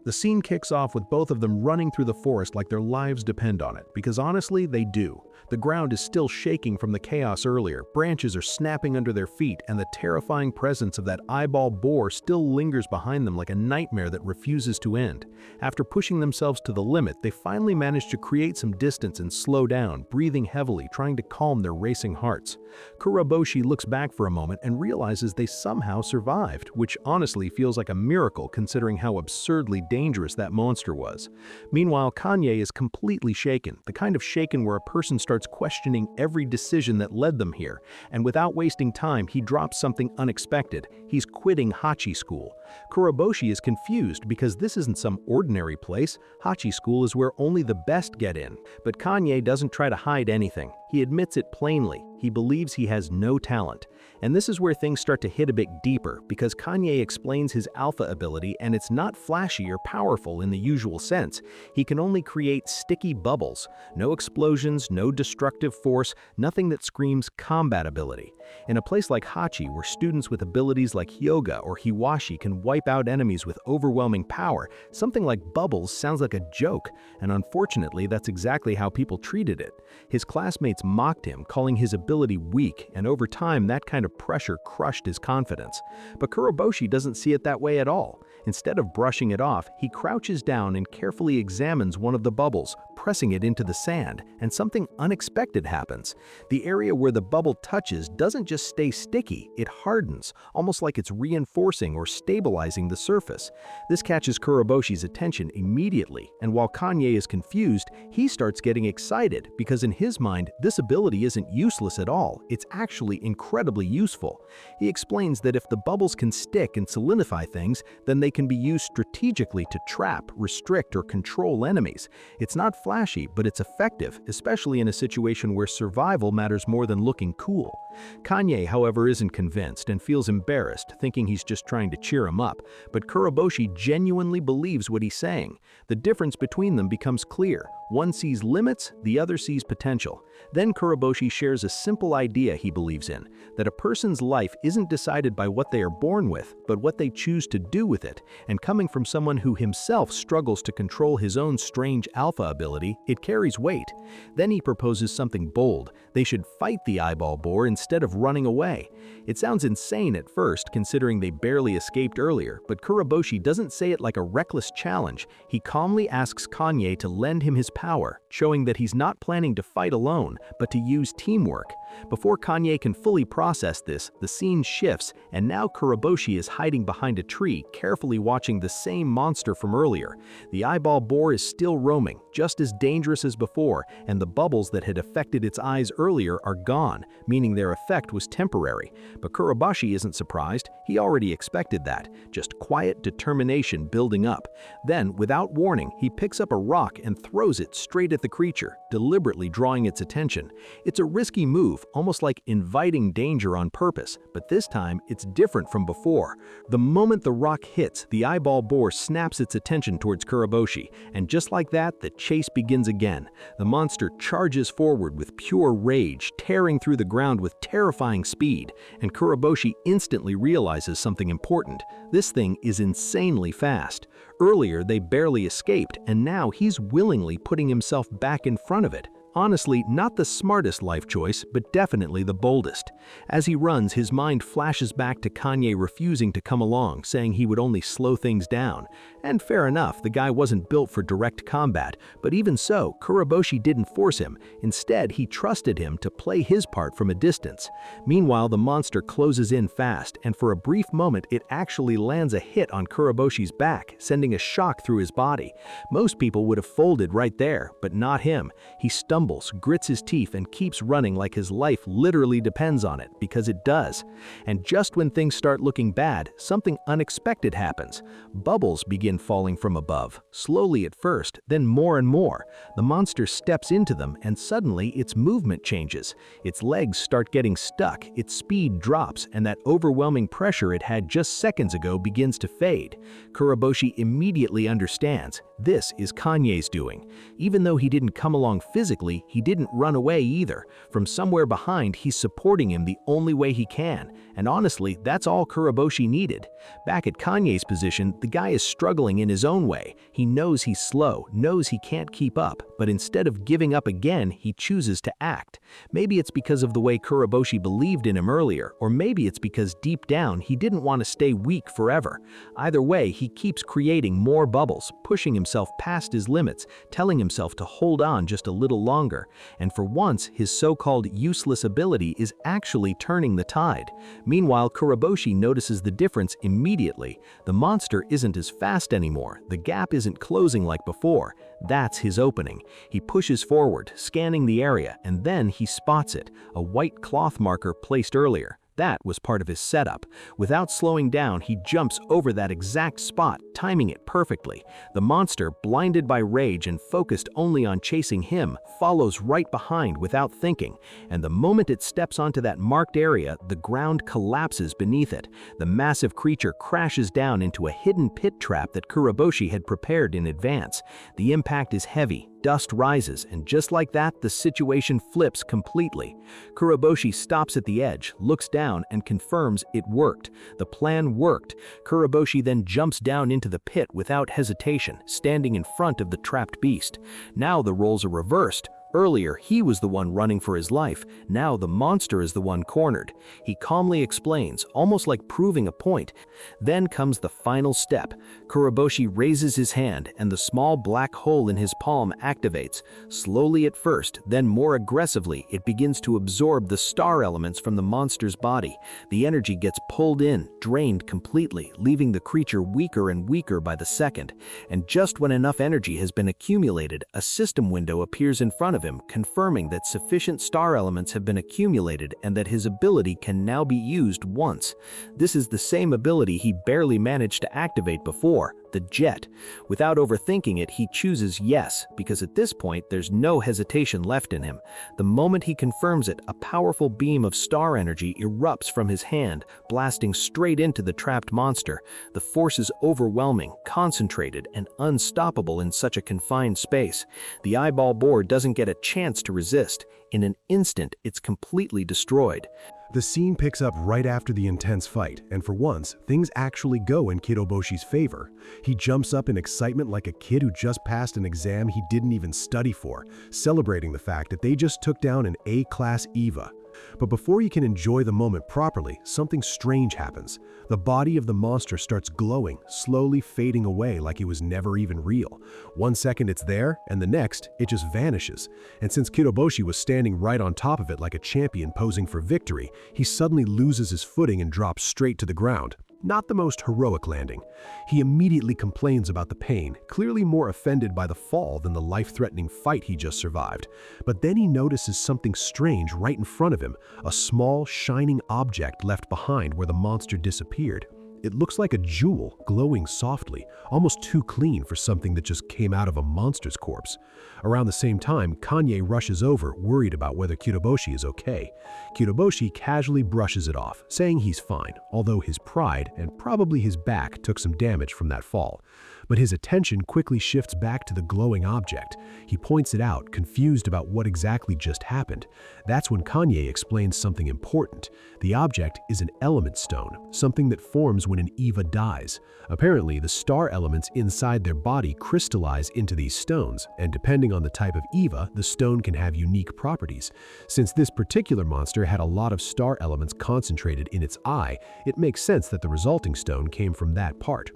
The scene kicks off with both of them running through the forest like their lives depend on it, because honestly, they do. The ground is still shaking from the chaos earlier, branches are snapping under their feet, and the terrifying presence of that eyeball boar still lingers behind them like a nightmare that refuses to end. After pushing themselves to the limit, they finally manage to create some distance and slow down, breathing heavily, trying to calm their racing hearts. Kuroboshi looks back for a moment and realizes they somehow survived, which honestly feels like a miracle considering how absurdly dangerous that monster was. Meanwhile, Kanye is completely shaken, the kind of shaken where a person starts questioning every decision that led them here, and without wasting time, he drops something unexpected. He's quitting Hachi School. Kuroboshi is confused because this isn't some ordinary place. Hachi School is where only the best get in. But Kanye doesn't try to hide anything. He admits it plainly. He believes he has no talent. And this is where things start to hit a bit deeper, because Kanye explains his alpha ability, and it's not flashy or powerful in the usual sense. He can only create sticky bubbles. No explosions, no destructive force, nothing that screams combat ability. In a place like Hachi, where students with abilities like Hyoga or Hiwashi can wipe out enemies with overwhelming power, something like bubbles sounds like a joke, and unfortunately that's exactly how people treated it. His classmates mocked him, calling his ability weak, and over time that kind of pressure crushed his confidence. But Kuroboshi doesn't see it that way at all. Instead of brushing it off, he crouches down and carefully examines one of the bubbles, pressing it into the sand, and something unexpected happens. The area where the bubble touches doesn't just stay sticky, it hardens, almost like it's reinforcing or stabilizing the surface. This catches Kuroboshi's attention immediately, and while Kanye is confused, he starts getting excited because in his mind, this ability isn't useless at all, it's actually incredibly useful. He explains that if the bubbles can stick and solidify things, then they can be used strategically to trap, restrict, or control enemies. It's not flashy, but it's effective, especially in a situation where survival matters more than looking cool. Kanye, however, isn't convinced and feels embarrassed, thinking he's just trying to cheer him up, but Kuroboshi genuinely believes what he's saying. The difference between them becomes clear. One sees limits, the other sees potential. Then Kuroboshi shares a simple idea he believes in, that a person's life isn't decided by what they are born with, but what they choose to do with it, and coming from someone who himself struggles to control his own strange alpha ability, it carries weight. Then he proposes something bold. They should fight the eyeball boar instead of running away. It sounds insane at first, considering they barely escaped earlier, but Kuroboshi doesn't say it like a reckless challenge. He calmly asks Kanye to lend him his power, showing that he's not planning to fight alone, but to use teamwork. Before Kanye can fully process this, the scene shifts, and now Kuroboshi is hiding behind a tree, carefully watching the same monster from earlier. The eyeball boar is still roaming, just as dangerous as before, and the bubbles that had affected its eyes earlier are gone, meaning their effect was temporary. But Kuroboshi isn't surprised. He already expected that, just quiet determination building up. Then, without warning, he picks up a rock and throws it straight at the creature, deliberately drawing its attention. It's a risky move, almost like inviting danger on purpose, but this time it's different from before. The moment the rock hits, the eyeball boar snaps its attention towards Kuroboshi, and just like that, the chase begins again. The monster charges forward with pure rage, tearing through the ground with terrifying speed, and Kuroboshi instantly realizes something important. This thing is insanely fast. Earlier, they barely escaped, and now he's willingly putting himself back in front of it. Honestly, not the smartest life choice, but definitely the boldest. As he runs, his mind flashes back to Kanye refusing to come along, saying he would only slow things down. And fair enough, the guy wasn't built for direct combat, but even so, Kuroboshi didn't force him. Instead, he trusted him to play his part from a distance. Meanwhile, the monster closes in fast, and for a brief moment, it actually lands a hit on Kuroboshi's back, sending a shock through his body. Most people would have folded right there, but not him. He stumbles, grits his teeth, and keeps running like his life literally depends on it, because it does. And just when things start looking bad, something unexpected happens. Bubbles begin falling from above, slowly at first, then more and more. The monster steps into them, and suddenly its movement changes. Its legs start getting stuck, its speed drops, and that overwhelming pressure it had just seconds ago begins to fade. Kuroboshi immediately understands. This is Kanye's doing. Even though he didn't come along physically, importantly, he didn't run away either. From somewhere behind, he's supporting him the only way he can. And honestly, that's all Kuroboshi needed. Back at Kanye's position, the guy is struggling in his own way. He knows he's slow, knows he can't keep up, but instead of giving up again, he chooses to act. Maybe it's because of the way Kuroboshi believed in him earlier, or maybe it's because deep down he didn't want to stay weak forever. Either way, he keeps creating more bubbles, pushing himself past his limits, telling himself to hold on just a little longer. And for once, his so-called useless ability is actually turning the tide. Meanwhile, Kuroboshi notices the difference immediately. The monster isn't as fast anymore. The gap isn't closing like before. That's his opening. He pushes forward, scanning the area, and then he spots it, a white cloth marker placed earlier. That was part of his setup. Without slowing down, he jumps over that exact spot, timing it perfectly. The monster, blinded by rage and focused only on chasing him, follows right behind without thinking. And the moment it steps onto that marked area, the ground collapses beneath it. The massive creature crashes down into a hidden pit trap that Kuroboshi had prepared in advance. The impact is heavy. Dust rises, and just like that, the situation flips completely. Kuroboshi stops at the edge, looks down, and confirms it worked. The plan worked. Kuroboshi then jumps down into the pit without hesitation, standing in front of the trapped beast. Now the roles are reversed. Earlier, he was the one running for his life. Now the monster is the one cornered. He calmly explains, almost like proving a point. Then comes the final step. Kuroboshi raises his hand, and the small black hole in his palm activates. Slowly at first, then more aggressively, it begins to absorb the star elements from the monster's body. The energy gets pulled in, drained completely, leaving the creature weaker and weaker by the second. And just when enough energy has been accumulated, a system window appears in front of him, confirming that sufficient star elements have been accumulated and that his ability can now be used once. This is the same ability he barely managed to activate before, the jet. Without overthinking it, he chooses yes, because at this point there's no hesitation left in him. The moment he confirms it, a powerful beam of star energy erupts from his hand, blasting straight into the trapped monster. The force is overwhelming, concentrated, and unstoppable in such a confined space. The eyeball boar doesn't get a chance to resist. In an instant, it's completely destroyed. The scene picks up right after the intense fight, and for once, things actually go in Kuroboshi's favor. He jumps up in excitement like a kid who just passed an exam he didn't even study for, celebrating the fact that they just took down an A-class EVA. But before you can enjoy the moment properly, something strange happens. The body of the monster starts glowing, slowly fading away like it was never even real. One second it's there, and the next, it just vanishes. And since Kuroboshi was standing right on top of it like a champion posing for victory, he suddenly loses his footing and drops straight to the ground. Not the most heroic landing. He immediately complains about the pain, clearly more offended by the fall than the life-threatening fight he just survived. But then he notices something strange right in front of him, a small, shining object left behind where the monster disappeared. It looks like a jewel, glowing softly, almost too clean for something that just came out of a monster's corpse. Around the same time, Kanye rushes over, worried about whether Kuroboshi is okay. Kuroboshi casually brushes it off, saying he's fine, although his pride and probably his back took some damage from that fall. But his attention quickly shifts back to the glowing object. He points it out, confused about what exactly just happened. That's when Kanye explains something important. The object is an element stone, something that forms when an EVA dies. Apparently, the star elements inside their body crystallize into these stones, and depending on the type of EVA, the stone can have unique properties. Since this particular monster had a lot of star elements concentrated in its eye, it makes sense that the resulting stone came from that part.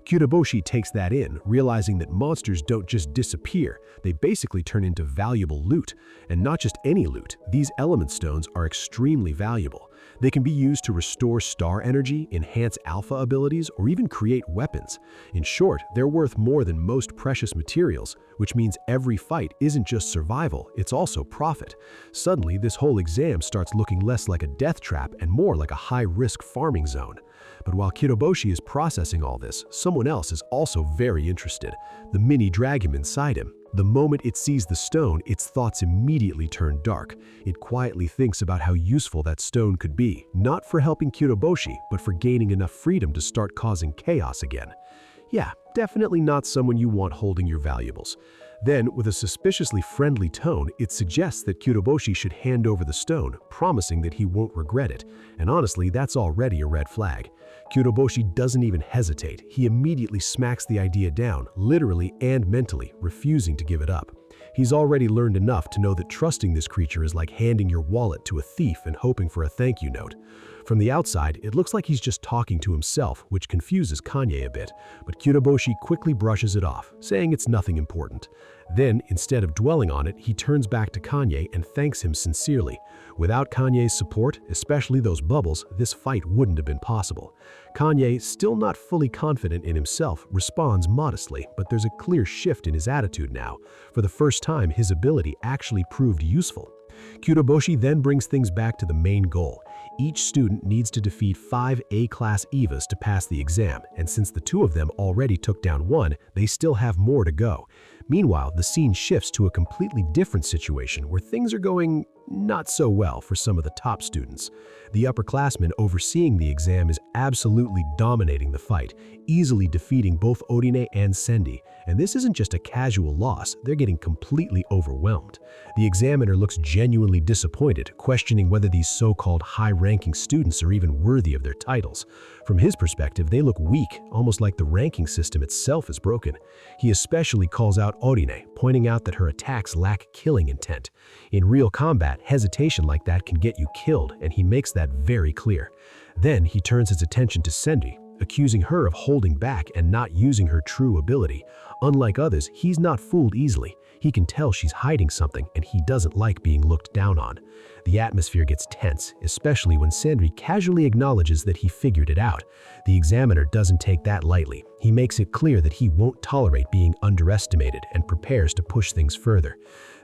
Kuroboshi takes that in, realizing that monsters don't just disappear, they basically turn into valuable loot. And not just any loot, these element stones are extremely valuable. They can be used to restore star energy, enhance alpha abilities, or even create weapons. In short, they're worth more than most precious materials, which means every fight isn't just survival, it's also profit. Suddenly, this whole exam starts looking less like a death trap and more like a high-risk farming zone. But while Kuroboshi is processing all this, someone else is also very interested, the mini dragon inside him. The moment it sees the stone, its thoughts immediately turn dark. It quietly thinks about how useful that stone could be, not for helping Kuroboshi, but for gaining enough freedom to start causing chaos again. Yeah, definitely not someone you want holding your valuables. Then, with a suspiciously friendly tone, it suggests that Kyotoboshi should hand over the stone, promising that he won't regret it. And honestly, that's already a red flag. Kyotoboshi doesn't even hesitate. He immediately smacks the idea down, literally and mentally, refusing to give it up. He's already learned enough to know that trusting this creature is like handing your wallet to a thief and hoping for a thank you note. From the outside, it looks like he's just talking to himself, which confuses Kanye a bit, but Kyotoboshi quickly brushes it off, saying it's nothing important. Then, instead of dwelling on it, he turns back to Kanye and thanks him sincerely. Without Kanye's support, especially those bubbles, this fight wouldn't have been possible. Kanye, still not fully confident in himself, responds modestly, but there's a clear shift in his attitude now. For the first time, his ability actually proved useful. Kyotoboshi then brings things back to the main goal. Each student needs to defeat 5 A-class EVAs to pass the exam, and since the 2 of them already took down 1, they still have more to go. Meanwhile, the scene shifts to a completely different situation where things are going not so well for some of the top students. The upperclassman overseeing the exam is absolutely dominating the fight, easily defeating both Orine and Sendi. And this isn't just a casual loss, they're getting completely overwhelmed. The examiner looks genuinely disappointed, questioning whether these so-called high-ranking students are even worthy of their titles. From his perspective, they look weak, almost like the ranking system itself is broken. He especially calls out Orine, pointing out that her attacks lack killing intent. In real combat, hesitation like that can get you killed, and he makes that very clear. Then he turns his attention to Sendi, accusing her of holding back and not using her true ability. Unlike others, he's not fooled easily. He can tell she's hiding something, and he doesn't like being looked down on. The atmosphere gets tense, especially when Sendi casually acknowledges that he figured it out. The examiner doesn't take that lightly. He makes it clear that he won't tolerate being underestimated and prepares to push things further.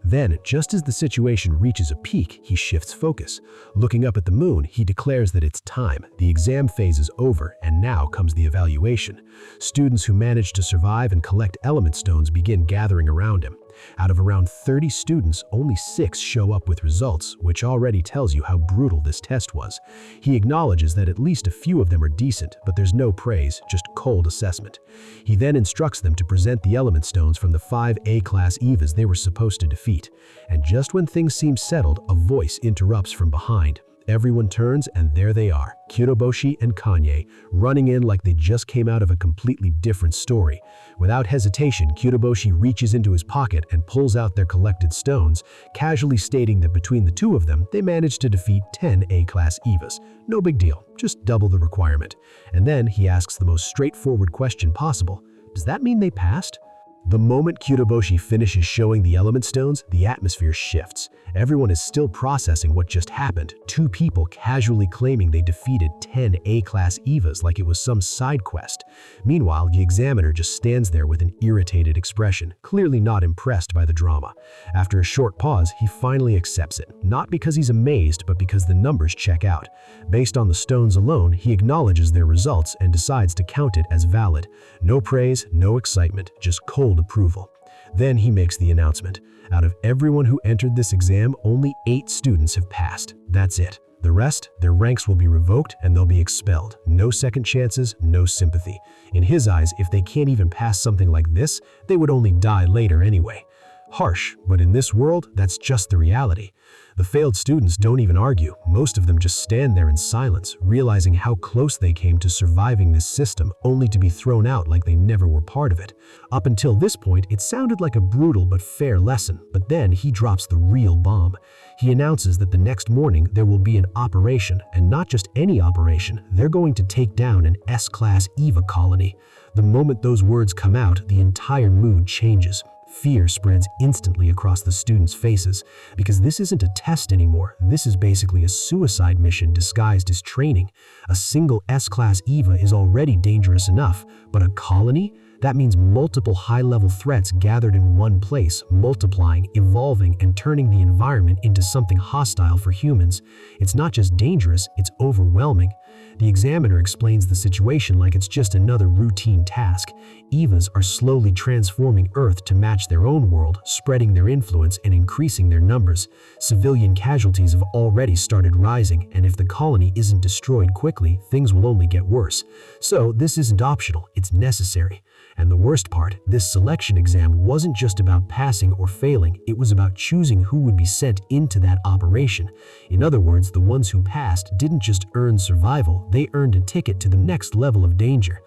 Then, just as the situation reaches a peak, he shifts focus. Looking up at the moon, he declares that it's time. The exam phase is over, and now comes the evaluation. Students who manage to survive and collect element stones begin gathering around him. Out of around 30 students, only 6 show up with results, which already tells you how brutal this test was. He acknowledges that at least a few of them are decent, but there's no praise, just cold assessment. He then instructs them to present the element stones from the 5 A-class EVAs they were supposed to defeat. And just when things seem settled, a voice interrupts from behind. Everyone turns, and there they are, Kyotoboshi and Kanye, running in like they just came out of a completely different story. Without hesitation, Kyotoboshi reaches into his pocket and pulls out their collected stones, casually stating that between the 2 of them, they managed to defeat 10 A-class EVAs. No big deal, just double the requirement. And then he asks the most straightforward question possible. Does that mean they passed? The moment Kyotoboshi finishes showing the element stones, the atmosphere shifts. Everyone is still processing what just happened. 2 people casually claiming they defeated 10 A-class EVAs like it was some side quest. Meanwhile, the examiner just stands there with an irritated expression, clearly not impressed by the drama. After a short pause, he finally accepts it, not because he's amazed, but because the numbers check out. Based on the stones alone, he acknowledges their results and decides to count it as valid. No praise, no excitement, just cold approval. Then he makes the announcement. Out of everyone who entered this exam, only 8 students have passed. That's it. The rest, their ranks will be revoked and they'll be expelled. No second chances, no sympathy. In his eyes, if they can't even pass something like this, they would only die later anyway. Harsh, but in this world, that's just the reality. The failed students don't even argue. Most of them just stand there in silence, realizing how close they came to surviving this system, only to be thrown out like they never were part of it. Up until this point, it sounded like a brutal but fair lesson, but then he drops the real bomb. He announces that the next morning there will be an operation, and not just any operation, they're going to take down an S-class EVA colony. The moment those words come out, the entire mood changes. Fear spreads instantly across the students' faces, because this isn't a test anymore. This is basically a suicide mission disguised as training. A single S-class EVA is already dangerous enough, but a colony? That means multiple high-level threats gathered in one place, multiplying, evolving, and turning the environment into something hostile for humans. It's not just dangerous, it's overwhelming. The examiner explains the situation like it's just another routine task. EVAs are slowly transforming Earth to match their own world, spreading their influence and increasing their numbers. Civilian casualties have already started rising, and if the colony isn't destroyed quickly, things will only get worse. So this isn't optional, it's necessary. And the worst part, this selection exam wasn't just about passing or failing, it was about choosing who would be sent into that operation. In other words, the ones who passed didn't just earn survival, they earned a ticket to the next level of danger.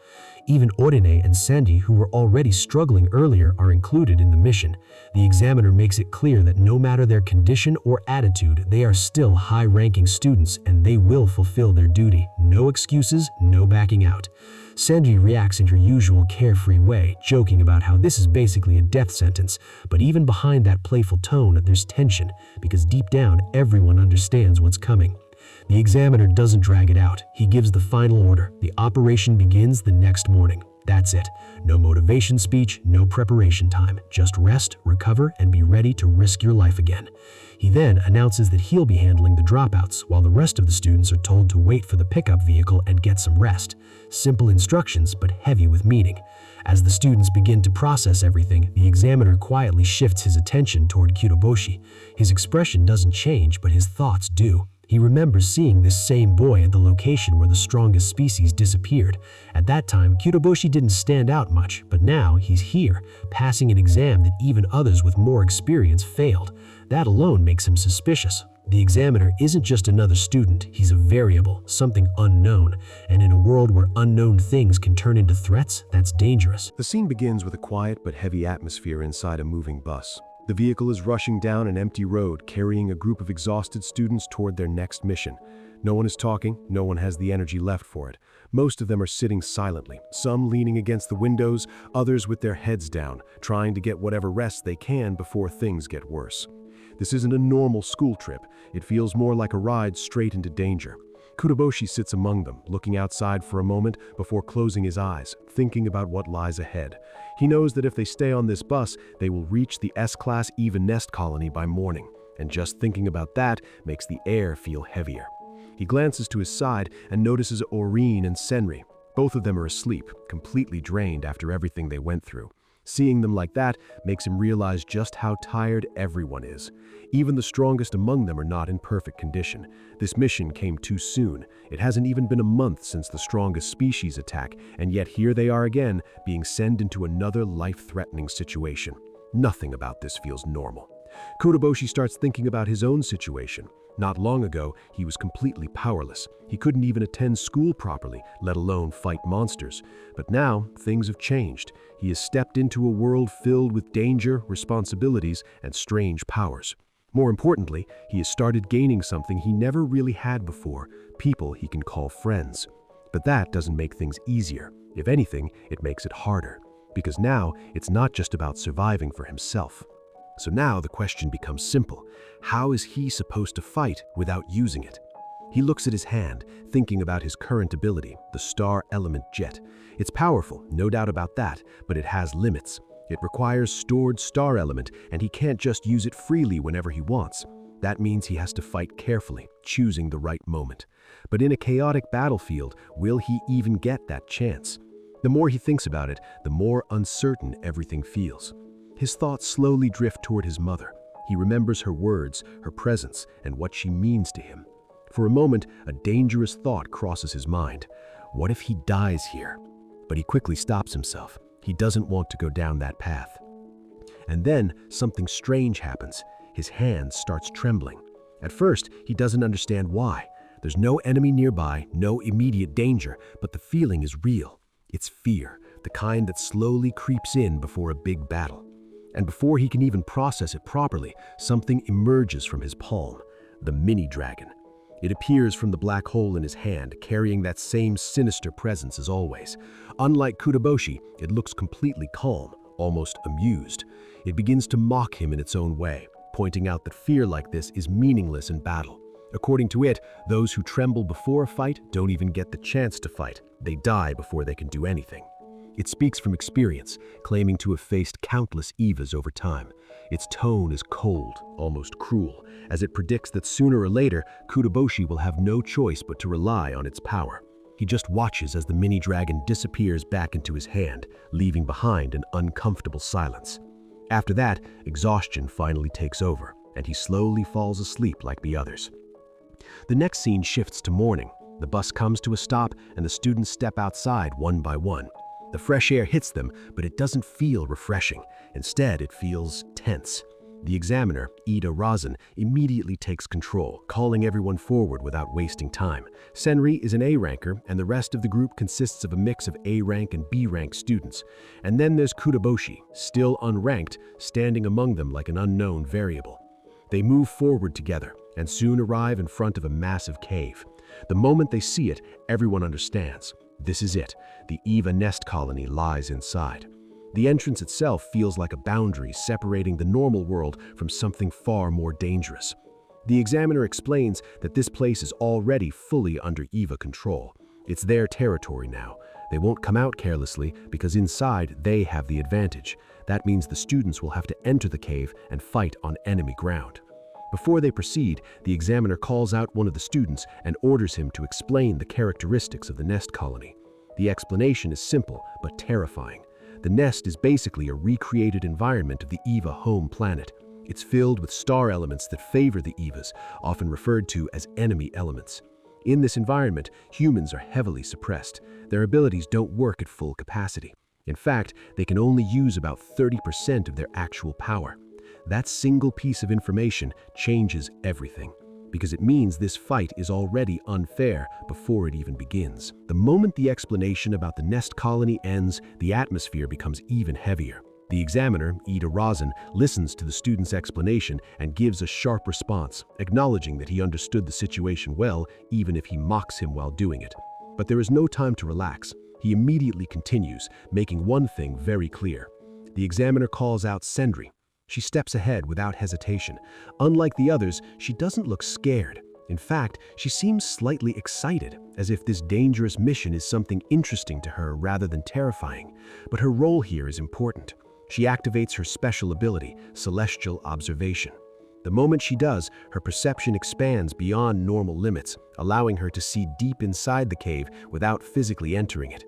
Even Orine and Sandy, who were already struggling earlier, are included in the mission. The examiner makes it clear that no matter their condition or attitude, they are still high-ranking students and they will fulfill their duty. No excuses, no backing out. Sandy reacts in her usual carefree way, joking about how this is basically a death sentence, but even behind that playful tone, there's tension, because deep down, everyone understands what's coming. The examiner doesn't drag it out. He gives the final order. The operation begins the next morning. That's it. No motivation speech, no preparation time. Just rest, recover, and be ready to risk your life again. He then announces that he'll be handling the dropouts, while the rest of the students are told to wait for the pickup vehicle and get some rest. Simple instructions, but heavy with meaning. As the students begin to process everything, the examiner quietly shifts his attention toward Kyotoboshi. His expression doesn't change, but his thoughts do. He remembers seeing this same boy at the location where the strongest species disappeared. At that time, Kyotoboshi didn't stand out much, but now he's here, passing an exam that even others with more experience failed. That alone makes him suspicious. The examiner isn't just another student, he's a variable, something unknown. And in a world where unknown things can turn into threats, that's dangerous. The scene begins with a quiet but heavy atmosphere inside a moving bus. The vehicle is rushing down an empty road, carrying a group of exhausted students toward their next mission. No one is talking, no one has the energy left for it. Most of them are sitting silently, some leaning against the windows, others with their heads down, trying to get whatever rest they can before things get worse. This isn't a normal school trip. It feels more like a ride straight into danger. Kyotoboshi sits among them, looking outside for a moment before closing his eyes, thinking about what lies ahead. He knows that if they stay on this bus, they will reach the S-Class Even Nest colony by morning, and just thinking about that makes the air feel heavier. He glances to his side and notices Orine and Senri. Both of them are asleep, completely drained after everything they went through. Seeing them like that makes him realize just how tired everyone is. Even the strongest among them are not in perfect condition. This mission came too soon. It hasn't even been a month since the strongest species attack, and yet here they are again, being sent into another life-threatening situation. Nothing about this feels normal. Kyotoboshi starts thinking about his own situation. Not long ago, he was completely powerless. He couldn't even attend school properly, let alone fight monsters. But now, things have changed. He has stepped into a world filled with danger, responsibilities, and strange powers. More importantly, he has started gaining something he never really had before, people he can call friends. But that doesn't make things easier. If anything, it makes it harder. Because now, it's not just about surviving for himself. So now the question becomes simple. How is he supposed to fight without using it? He looks at his hand, thinking about his current ability, the Star Element Jet. It's powerful, no doubt about that, but it has limits. It requires stored star element, and he can't just use it freely whenever he wants. That means he has to fight carefully, choosing the right moment. But in a chaotic battlefield, will he even get that chance? The more he thinks about it, the more uncertain everything feels. His thoughts slowly drift toward his mother. He remembers her words, her presence, and what she means to him. For a moment, a dangerous thought crosses his mind. What if he dies here? But he quickly stops himself. He doesn't want to go down that path. And then something strange happens. His hand starts trembling. At first, he doesn't understand why. There's no enemy nearby, no immediate danger, but the feeling is real. It's fear, the kind that slowly creeps in before a big battle. And before he can even process it properly, something emerges from his palm, the mini-dragon. It appears from the black hole in his hand, carrying that same sinister presence as always. Unlike Kyotoboshi, it looks completely calm, almost amused. It begins to mock him in its own way, pointing out that fear like this is meaningless in battle. According to it, those who tremble before a fight don't even get the chance to fight. They die before they can do anything. It speaks from experience, claiming to have faced countless Evas over time. Its tone is cold, almost cruel, as it predicts that sooner or later, Kyotoboshi will have no choice but to rely on its power. He just watches as the mini-dragon disappears back into his hand, leaving behind an uncomfortable silence. After that, exhaustion finally takes over, and he slowly falls asleep like the others. The next scene shifts to morning. The bus comes to a stop, and the students step outside one by one. The fresh air hits them, but it doesn't feel refreshing. Instead, it feels tense. The examiner, Ida Razin, immediately takes control, calling everyone forward without wasting time. Senri is an A-ranker, and the rest of the group consists of a mix of A-rank and B-rank students. And then there's Kutaboshi, still unranked, standing among them like an unknown variable. They move forward together, and soon arrive in front of a massive cave. The moment they see it, everyone understands. This is it. The Eva nest colony lies inside. The entrance itself feels like a boundary separating the normal world from something far more dangerous. The examiner explains that this place is already fully under Eva control. It's their territory now. They won't come out carelessly because inside they have the advantage. That means the students will have to enter the cave and fight on enemy ground. Before they proceed, the examiner calls out one of the students and orders him to explain the characteristics of the nest colony. The explanation is simple but terrifying. The nest is basically a recreated environment of the Eva home planet. It's filled with star elements that favor the Evas, often referred to as enemy elements. In this environment, humans are heavily suppressed. Their abilities don't work at full capacity. In fact, they can only use about 30% of their actual power. That single piece of information changes everything, because it means this fight is already unfair before it even begins. The moment the explanation about the nest colony ends, the atmosphere becomes even heavier. The examiner, Ida Razin, listens to the student's explanation and gives a sharp response, acknowledging that he understood the situation well, even if he mocks him while doing it. But there is no time to relax. He immediately continues, making one thing very clear. The examiner calls out Sendri. She steps ahead without hesitation. Unlike the others, she doesn't look scared. In fact, she seems slightly excited, as if this dangerous mission is something interesting to her rather than terrifying. But her role here is important. She activates her special ability, Celestial Observation. The moment she does, her perception expands beyond normal limits, allowing her to see deep inside the cave without physically entering it.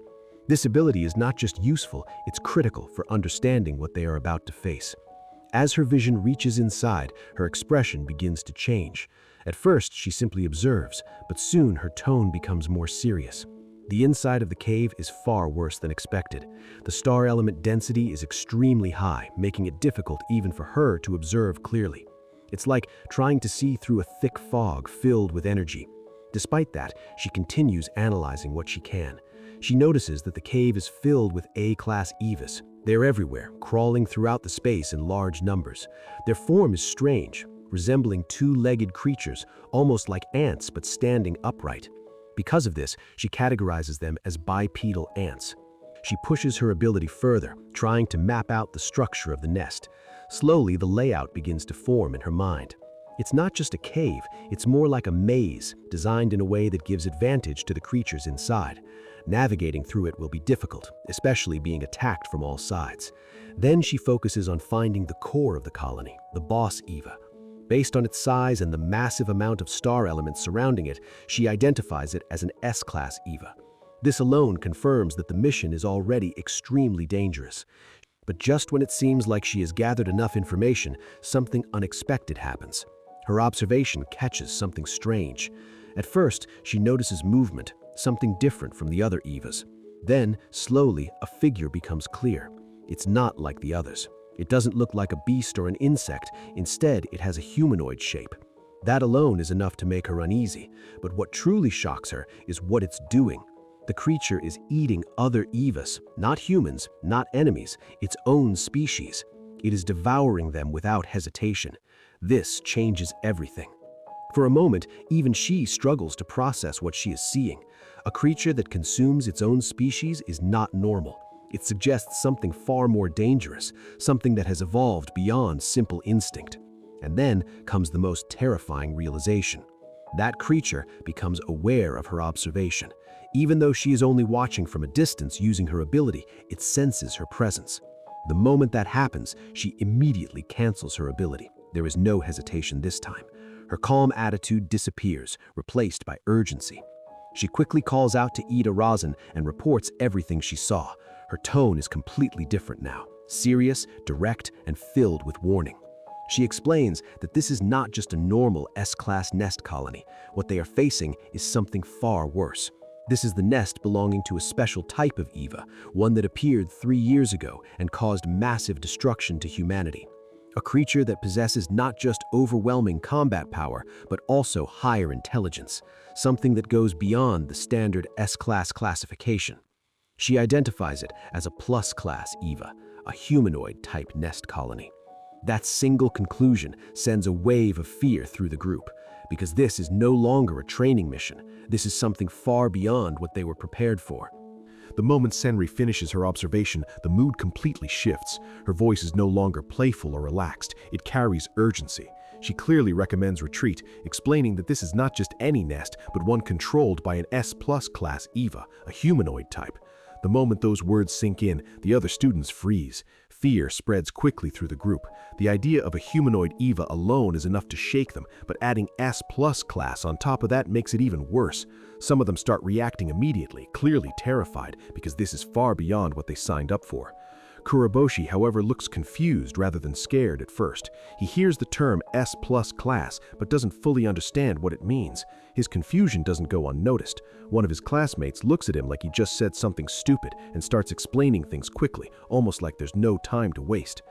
This ability is not just useful, it's critical for understanding what they are about to face. As her vision reaches inside, her expression begins to change. At first, she simply observes, but soon her tone becomes more serious. The inside of the cave is far worse than expected. The star element density is extremely high, making it difficult even for her to observe clearly. It's like trying to see through a thick fog filled with energy. Despite that, she continues analyzing what she can. She notices that the cave is filled with A-class Evas. They're everywhere, crawling throughout the space in large numbers. Their form is strange, resembling two-legged creatures, almost like ants but standing upright. Because of this, she categorizes them as bipedal ants. She pushes her ability further, trying to map out the structure of the nest. Slowly, the layout begins to form in her mind. It's not just a cave, it's more like a maze, designed in a way that gives advantage to the creatures inside. Navigating through it will be difficult, especially being attacked from all sides. Then she focuses on finding the core of the colony, the boss Eva. Based on its size and the massive amount of star elements surrounding it, she identifies it as an S-class Eva. This alone confirms that the mission is already extremely dangerous. But just when it seems like she has gathered enough information, something unexpected happens. Her observation catches something strange. At first, she notices movement, something different from the other Evas. Then, slowly, a figure becomes clear. It's not like the others. It doesn't look like a beast or an insect. Instead, it has a humanoid shape. That alone is enough to make her uneasy, but what truly shocks her is what it's doing. The creature is eating other Evas, not humans, not enemies, its own species. It is devouring them without hesitation. This changes everything. For a moment, even she struggles to process what she is seeing. A creature that consumes its own species is not normal. It suggests something far more dangerous, something that has evolved beyond simple instinct. And then comes the most terrifying realization. That creature becomes aware of her observation. Even though she is only watching from a distance using her ability, it senses her presence. The moment that happens, she immediately cancels her ability. There is no hesitation this time. Her calm attitude disappears, replaced by urgency. She quickly calls out to Ida Razin and reports everything she saw. Her tone is completely different now, serious, direct, and filled with warning. She explains that this is not just a normal S-class nest colony. What they are facing is something far worse. This is the nest belonging to a special type of Eva, one that appeared 3 years ago and caused massive destruction to humanity. A creature that possesses not just overwhelming combat power, but also higher intelligence, something that goes beyond the standard S-class classification. She identifies it as a plus-class Eva, a humanoid-type nest colony. That single conclusion sends a wave of fear through the group, because this is no longer a training mission. This is something far beyond what they were prepared for. The moment Senri finishes her observation, the mood completely shifts. Her voice is no longer playful or relaxed. It carries urgency. She clearly recommends retreat, explaining that this is not just any nest, but one controlled by an S-plus class Eva, a humanoid type. The moment those words sink in, the other students freeze. Fear spreads quickly through the group. The idea of a humanoid Eva alone is enough to shake them, but adding S-plus class on top of that makes it even worse. Some of them start reacting immediately, clearly terrified, because this is far beyond what they signed up for. Kuroboshi, however, looks confused rather than scared at first. He hears the term S-plus class, but doesn't fully understand what it means. His confusion doesn't go unnoticed. One of his classmates looks at him like he just said something stupid and starts explaining things quickly, almost like there's no time to waste.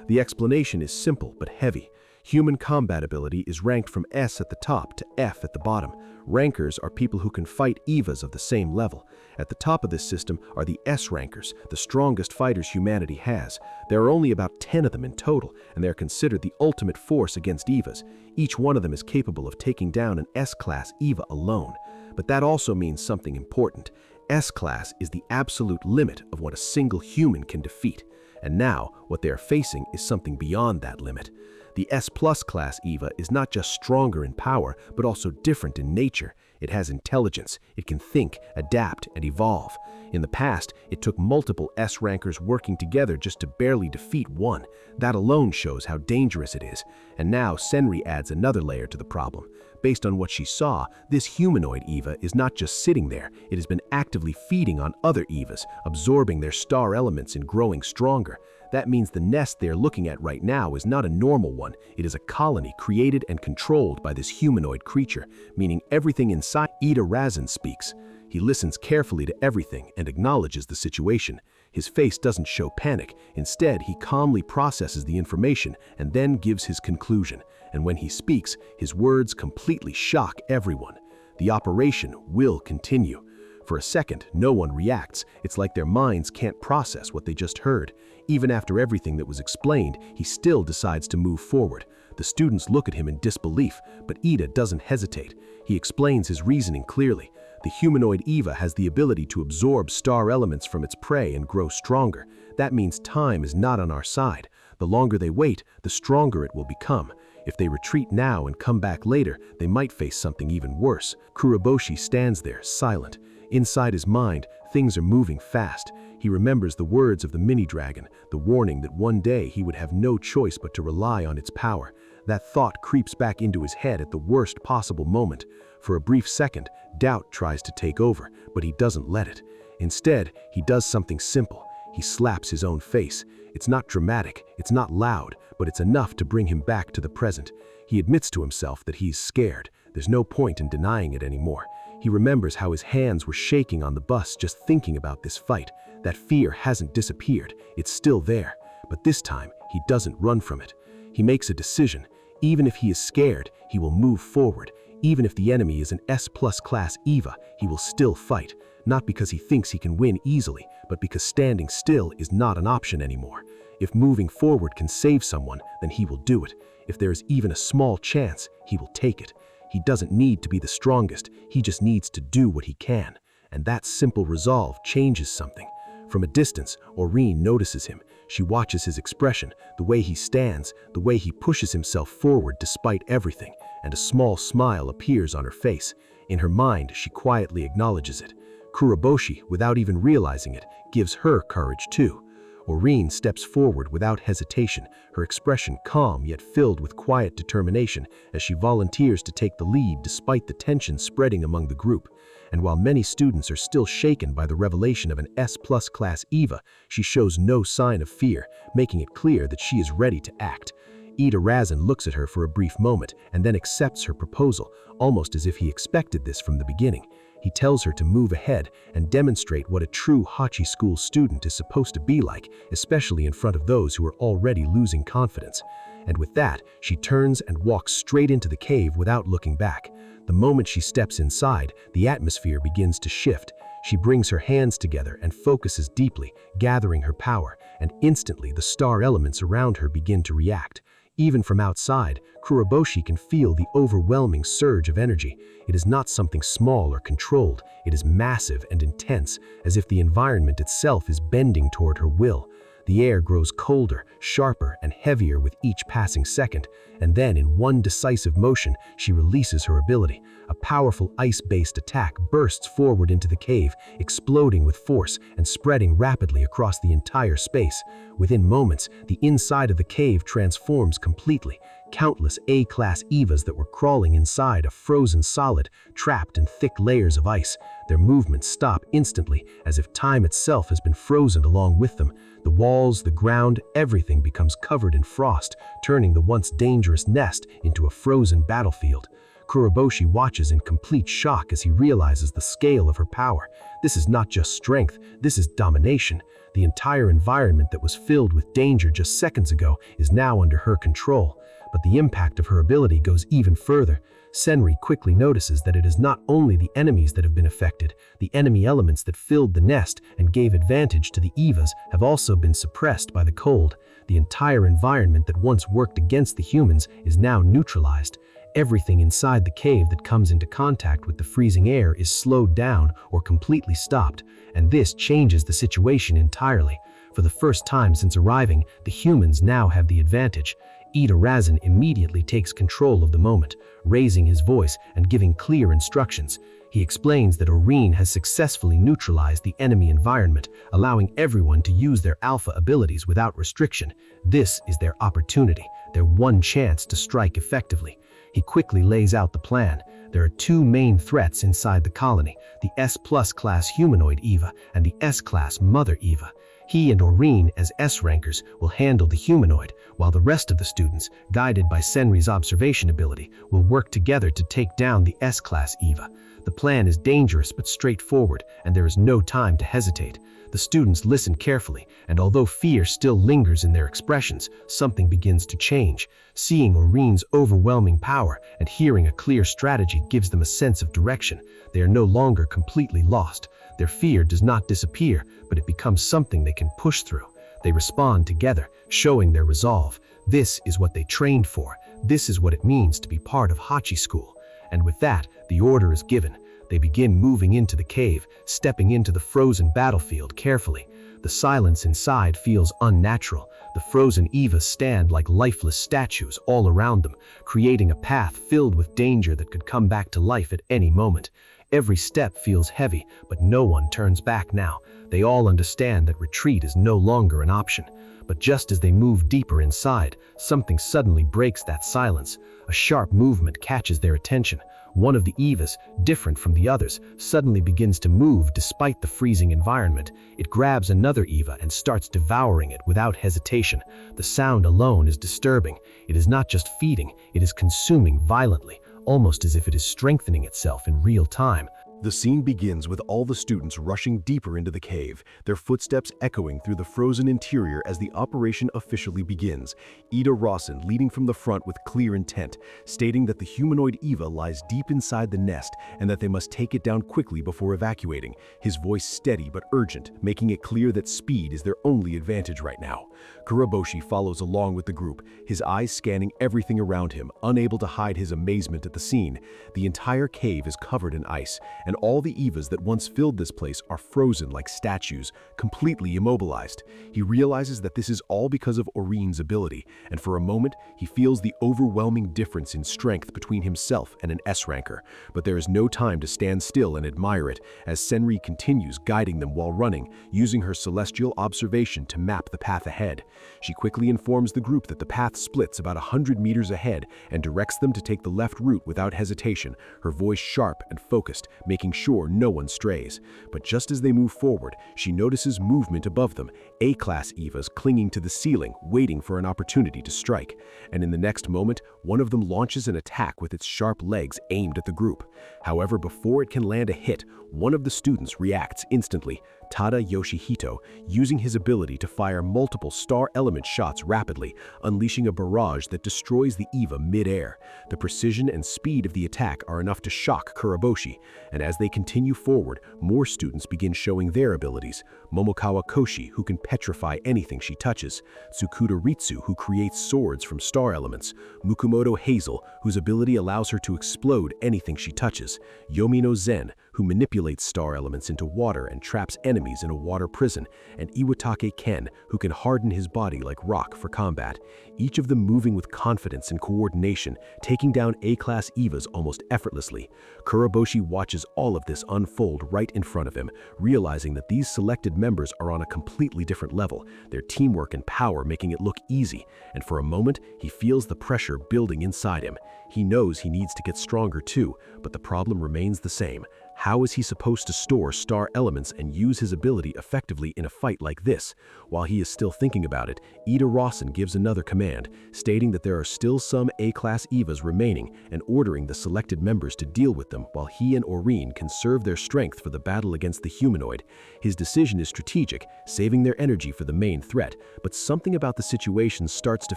The explanation is simple but heavy. Human combat ability is ranked from S at the top to F at the bottom. Rankers are people who can fight Evas of the same level. At the top of this system are the S rankers, the strongest fighters humanity has. There are only about 10 of them in total, and they are considered the ultimate force against Evas. Each one of them is capable of taking down an S-class Eva alone. But that also means something important. S-class is the absolute limit of what a single human can defeat. And now, what they are facing is something beyond that limit. The S-plus class Eva is not just stronger in power, but also different in nature. It has intelligence, it can think, adapt, and evolve. In the past, it took multiple S-rankers working together just to barely defeat one. That alone shows how dangerous it is. And now Senri adds another layer to the problem. Based on what she saw, this humanoid Eva is not just sitting there, it has been actively feeding on other Evas, absorbing their star elements and growing stronger. That means the nest they're looking at right now is not a normal one, it is a colony created and controlled by this humanoid creature, meaning everything inside. Ida Razin speaks. He listens carefully to everything and acknowledges the situation. His face doesn't show panic. Instead, he calmly processes the information and then gives his conclusion. And when he speaks, his words completely shock everyone. The operation will continue. For a second, no one reacts. It's like their minds can't process what they just heard. Even after everything that was explained, he still decides to move forward. The students look at him in disbelief, but Ida doesn't hesitate. He explains his reasoning clearly. The humanoid Eva has the ability to absorb star elements from its prey and grow stronger. That means time is not on our side. The longer they wait, the stronger it will become. If they retreat now and come back later, they might face something even worse. Kuroboshi stands there, silent. Inside his mind, things are moving fast. He remembers the words of the mini-dragon, the warning that one day he would have no choice but to rely on its power. That thought creeps back into his head at the worst possible moment. For a brief second, doubt tries to take over, but he doesn't let it. Instead, he does something simple. He slaps his own face. It's not dramatic, it's not loud, but it's enough to bring him back to the present. He admits to himself that he's scared. There's no point in denying it anymore. He remembers how his hands were shaking on the bus just thinking about this fight. That fear hasn't disappeared, it's still there. But this time, he doesn't run from it. He makes a decision. Even if he is scared, he will move forward. Even if the enemy is an S-plus class Eva, he will still fight. Not because he thinks he can win easily, but because standing still is not an option anymore. If moving forward can save someone, then he will do it. If there is even a small chance, he will take it. He doesn't need to be the strongest, he just needs to do what he can. And that simple resolve changes something. From a distance, Aureen notices him. She watches his expression, the way he stands, the way he pushes himself forward despite everything, and a small smile appears on her face. In her mind, she quietly acknowledges it. Kuroboshi, without even realizing it, gives her courage too. Aureen steps forward without hesitation, her expression calm yet filled with quiet determination as she volunteers to take the lead despite the tension spreading among the group. And while many students are still shaken by the revelation of an S-plus class Eva, she shows no sign of fear, making it clear that she is ready to act. Ida Razin looks at her for a brief moment and then accepts her proposal, almost as if he expected this from the beginning. He tells her to move ahead and demonstrate what a true Hachi school student is supposed to be like, especially in front of those who are already losing confidence. And with that, she turns and walks straight into the cave without looking back. The moment she steps inside, the atmosphere begins to shift. She brings her hands together and focuses deeply, gathering her power, and instantly the star elements around her begin to react. Even from outside, Kuroboshi can feel the overwhelming surge of energy. It is not something small or controlled, it is massive and intense, as if the environment itself is bending toward her will. The air grows colder, sharper, and heavier with each passing second, and then in one decisive motion, she releases her ability. A powerful ice-based attack bursts forward into the cave, exploding with force and spreading rapidly across the entire space. Within moments, the inside of the cave transforms completely. Countless A-class Evas that were crawling inside a frozen solid, trapped in thick layers of ice. Their movements stop instantly, as if time itself has been frozen along with them. The walls, the ground, everything becomes covered in frost, turning the once dangerous nest into a frozen battlefield. Kuroboshi watches in complete shock as he realizes the scale of her power. This is not just strength, this is domination. The entire environment that was filled with danger just seconds ago is now under her control. But the impact of her ability goes even further. Senri quickly notices that it is not only the enemies that have been affected, the enemy elements that filled the nest and gave advantage to the Evas have also been suppressed by the cold. The entire environment that once worked against the humans is now neutralized. Everything inside the cave that comes into contact with the freezing air is slowed down or completely stopped, and this changes the situation entirely. For the first time since arriving, the humans now have the advantage. Ida Razin immediately takes control of the moment, raising his voice and giving clear instructions. He explains that Oreen has successfully neutralized the enemy environment, allowing everyone to use their alpha abilities without restriction. This is their opportunity, their one chance to strike effectively. He quickly lays out the plan. There are two main threats inside the colony, the S-plus class humanoid Eva and the S-class Mother Eva. He and Oreen, as S-rankers, will handle the humanoid, while the rest of the students, guided by Senri's observation ability, will work together to take down the S-class Eva. The plan is dangerous but straightforward, and there is no time to hesitate. The students listen carefully, and although fear still lingers in their expressions, something begins to change. Seeing Oreen's overwhelming power and hearing a clear strategy gives them a sense of direction. They are no longer completely lost. Their fear does not disappear, but it becomes something they can push through. They respond together, showing their resolve. This is what they trained for. This is what it means to be part of Hachi school. And with that, the order is given. They begin moving into the cave, stepping into the frozen battlefield carefully. The silence inside feels unnatural. The frozen Evas stand like lifeless statues all around them, creating a path filled with danger that could come back to life at any moment. Every step feels heavy, but no one turns back now. They all understand that retreat is no longer an option. But just as they move deeper inside, something suddenly breaks that silence. A sharp movement catches their attention. One of the Evas, different from the others, suddenly begins to move despite the freezing environment. It grabs another Eva and starts devouring it without hesitation. The sound alone is disturbing. It is not just feeding, it is consuming violently, almost as if it is strengthening itself in real time. The scene begins with all the students rushing deeper into the cave, their footsteps echoing through the frozen interior as the operation officially begins. Ida Rawson leading from the front with clear intent, stating that the humanoid Eva lies deep inside the nest and that they must take it down quickly before evacuating. His voice steady but urgent, making it clear that speed is their only advantage right now. Kuroboshi follows along with the group, his eyes scanning everything around him, unable to hide his amazement at the scene. The entire cave is covered in ice, and all the Evas that once filled this place are frozen like statues, completely immobilized. He realizes that this is all because of Oreen's ability, and for a moment, he feels the overwhelming difference in strength between himself and an S-ranker. But there is no time to stand still and admire it, as Senri continues guiding them while running, using her celestial observation to map the path ahead. She quickly informs the group that the path splits about 100 meters ahead and directs them to take the left route without hesitation, her voice sharp and focused, making making sure no one strays. But just as they move forward, she notices movement above them, A-class Evas clinging to the ceiling, waiting for an opportunity to strike. And in the next moment, one of them launches an attack with its sharp legs aimed at the group. However, before it can land a hit, one of the students reacts instantly, Tada Yoshihito, using his ability to fire multiple star element shots rapidly, unleashing a barrage that destroys the Eva mid-air. The precision and speed of the attack are enough to shock Kuroboshi, and as they continue forward, more students begin showing their abilities. Momokawa Koshi, who can petrify anything she touches, Tsukuda Ritsu, who creates swords from star elements, Mukumoto Hazel, whose ability allows her to explode anything she touches, Yomino Zen, who manipulates star elements into water and traps enemies in a water prison, and Iwatake Ken, who can harden his body like rock for combat, each of them moving with confidence and coordination, taking down A-class Evas almost effortlessly. Kuroboshi watches all of this unfold right in front of him, realizing that these selected members are on a completely different level, their teamwork and power making it look easy, and for a moment, he feels the pressure building inside him. He knows he needs to get stronger too, but the problem remains the same. How is he supposed to store star elements and use his ability effectively in a fight like this? While he is still thinking about it, Ida Rawson gives another command, stating that there are still some A-class Evas remaining and ordering the selected members to deal with them while he and Aureen conserve their strength for the battle against the humanoid. His decision is strategic, saving their energy for the main threat, but something about the situation starts to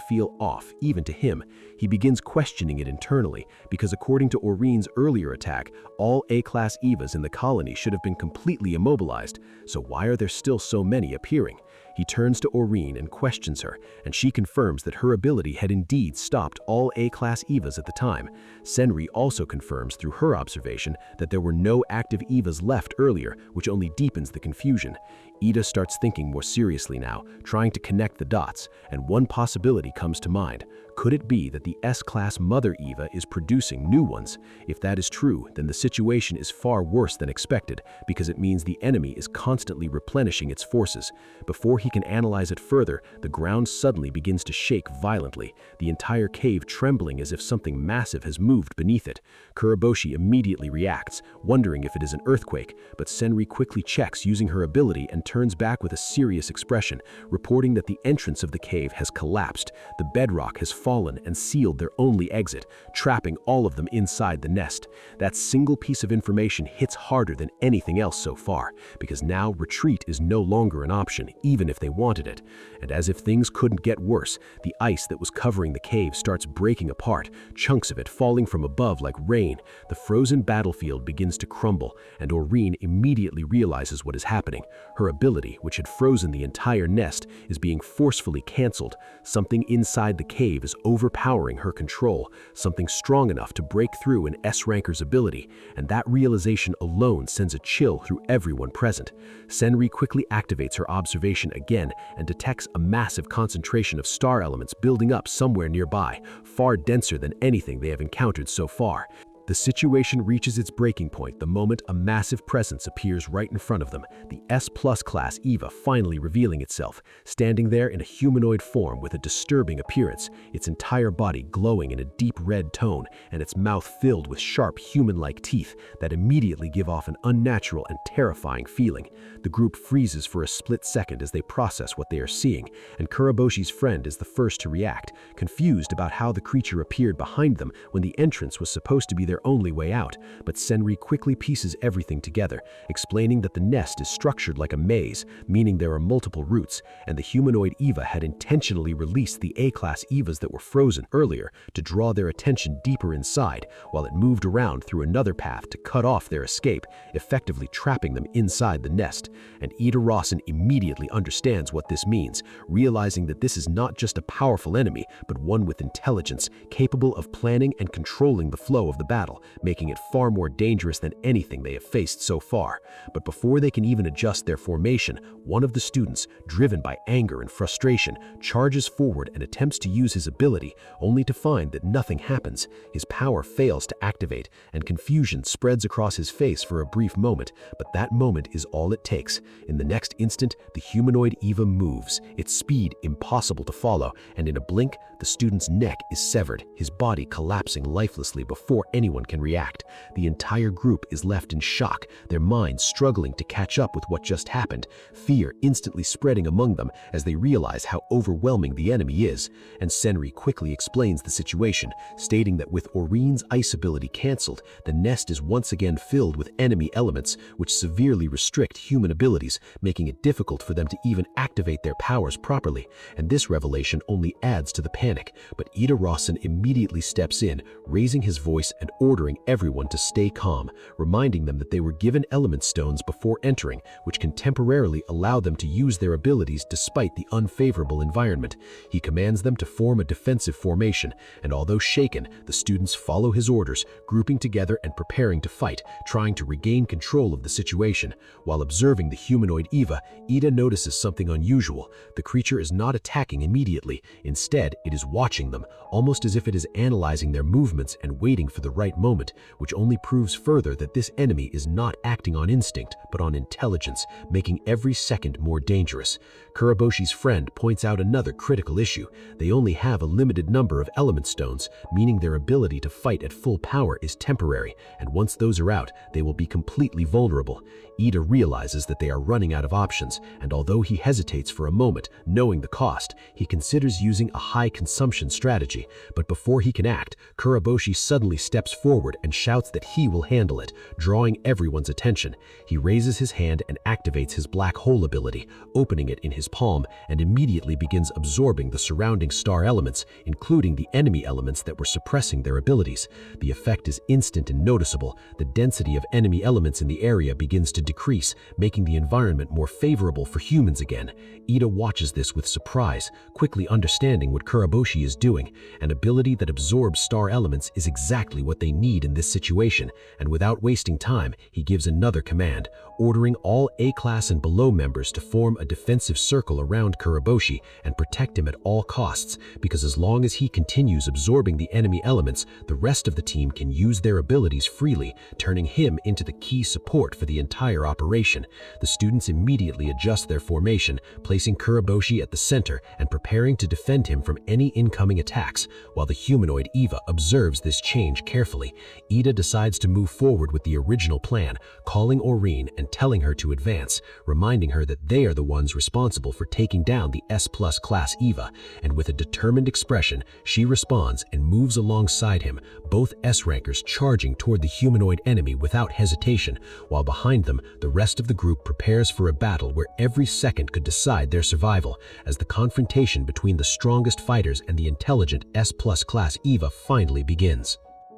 feel off, even to him. He begins questioning it internally, because according to Aureen's earlier attack, all A-class Evas in the colony should have been completely immobilized, so why are there still so many appearing? He turns to Aureen and questions her, and she confirms that her ability had indeed stopped all A-class Evas at the time. Senri also confirms through her observation that there were no active Evas left earlier, which only deepens the confusion. Ida starts thinking more seriously now, trying to connect the dots, and one possibility comes to mind. Could it be that the S-class Mother Eva is producing new ones? If that is true, then the situation is far worse than expected, because it means the enemy is constantly replenishing its forces. Before he can analyze it further, the ground suddenly begins to shake violently, the entire cave trembling as if something massive has moved beneath it. Kuroboshi immediately reacts, wondering if it is an earthquake, but Senri quickly checks using her ability and turns back with a serious expression, reporting that the entrance of the cave has collapsed, the bedrock has fallen and sealed their only exit, trapping all of them inside the nest. That single piece of information hits harder than anything else so far, because now retreat is no longer an option, even if they wanted it. And as if things couldn't get worse, the ice that was covering the cave starts breaking apart, chunks of it falling from above like rain. The frozen battlefield begins to crumble, and Aureen immediately realizes what is happening. Her ability, which had frozen the entire nest, is being forcefully canceled. Something inside the cave is overpowering her control, something strong enough to break through an S-ranker's ability, and that realization alone sends a chill through everyone present. Senri quickly activates her observation again and detects a massive concentration of star elements building up somewhere nearby, far denser than anything they have encountered so far. The situation reaches its breaking point the moment a massive presence appears right in front of them, the S-plus class Eva finally revealing itself, standing there in a humanoid form with a disturbing appearance, its entire body glowing in a deep red tone, and its mouth filled with sharp human-like teeth that immediately give off an unnatural and terrifying feeling. The group freezes for a split second as they process what they are seeing, and Kuroboshi's friend is the first to react, confused about how the creature appeared behind them when the entrance was supposed to be their only way out, but Senri quickly pieces everything together, explaining that the nest is structured like a maze, meaning there are multiple routes, and the humanoid Eva had intentionally released the A-class Evas that were frozen earlier to draw their attention deeper inside, while it moved around through another path to cut off their escape, effectively trapping them inside the nest. And Ida Rawson immediately understands what this means, realizing that this is not just a powerful enemy, but one with intelligence, capable of planning and controlling the flow of the battle, making it far more dangerous than anything they have faced so far. But before they can even adjust their formation, one of the students, driven by anger and frustration, charges forward and attempts to use his ability, only to find that nothing happens. His power fails to activate, and confusion spreads across his face for a brief moment, but that moment is all it takes. In the next instant, the humanoid Eva moves, its speed impossible to follow, and in a blink, The student's neck is severed, his body collapsing lifelessly before anyone can react. The entire group is left in shock, their minds struggling to catch up with what just happened, fear instantly spreading among them as they realize how overwhelming the enemy is. And Senri quickly explains the situation, stating that with Orion's ice ability cancelled, the nest is once again filled with enemy elements which severely restrict human abilities, making it difficult for them to even activate their powers properly. And this revelation only adds to the panic, but Ida Rawson immediately steps in, raising his voice and ordering everyone to stay calm, reminding them that they were given element stones before entering, which can temporarily allow them to use their abilities despite the unfavorable environment. He commands them to form a defensive formation, and although shaken, the students follow his orders, grouping together and preparing to fight, trying to regain control of the situation. While observing the humanoid Eva, Ida notices something unusual. The creature is not attacking immediately. Instead, it is watching them, almost as if it is analyzing their movements and waiting for the right moment, which only proves further that this enemy is not acting on instinct, but on intelligence, making every second more dangerous. Kuroboshi's friend points out another critical issue. They only have a limited number of element stones, meaning their ability to fight at full power is temporary, and once those are out, they will be completely vulnerable. Ida realizes that they are running out of options, and although he hesitates for a moment, knowing the cost, he considers using a high-consumption strategy. But before he can act, Kuroboshi suddenly steps forward and shouts that he will handle it, drawing everyone's attention. He raises his hand and activates his black hole ability, opening it in his palm, and immediately begins absorbing the surrounding star elements, including the enemy elements that were suppressing their abilities. The effect is instant and noticeable. The density of enemy elements in the area begins to decrease, making the environment more favorable for humans again. Ida watches this with surprise, quickly understanding what Kuroboshi is doing. An ability that absorbs star elements is exactly what they need in this situation, and without wasting time, he gives another command, ordering all A-class and below members to form a defensive circle around Kuroboshi and protect him at all costs, because as long as he continues absorbing the enemy elements, the rest of the team can use their abilities freely, turning him into the key support for the entire operation. The students immediately adjust their formation, placing Kuroboshi at the center and preparing to defend him from any incoming attacks, while the humanoid Eva observes this change carefully. Ida decides to move forward with the original plan, calling Orion and telling her to advance, reminding her that they are the ones responsible for taking down the S+ class Eva, and with a determined expression, she responds and moves alongside him, both S-rankers charging toward the humanoid enemy without hesitation, while behind them, the rest of the group prepares for a battle where every second could decide their survival, as the confrontation between the strongest fighters and the intelligent S+ class Eva finally begins.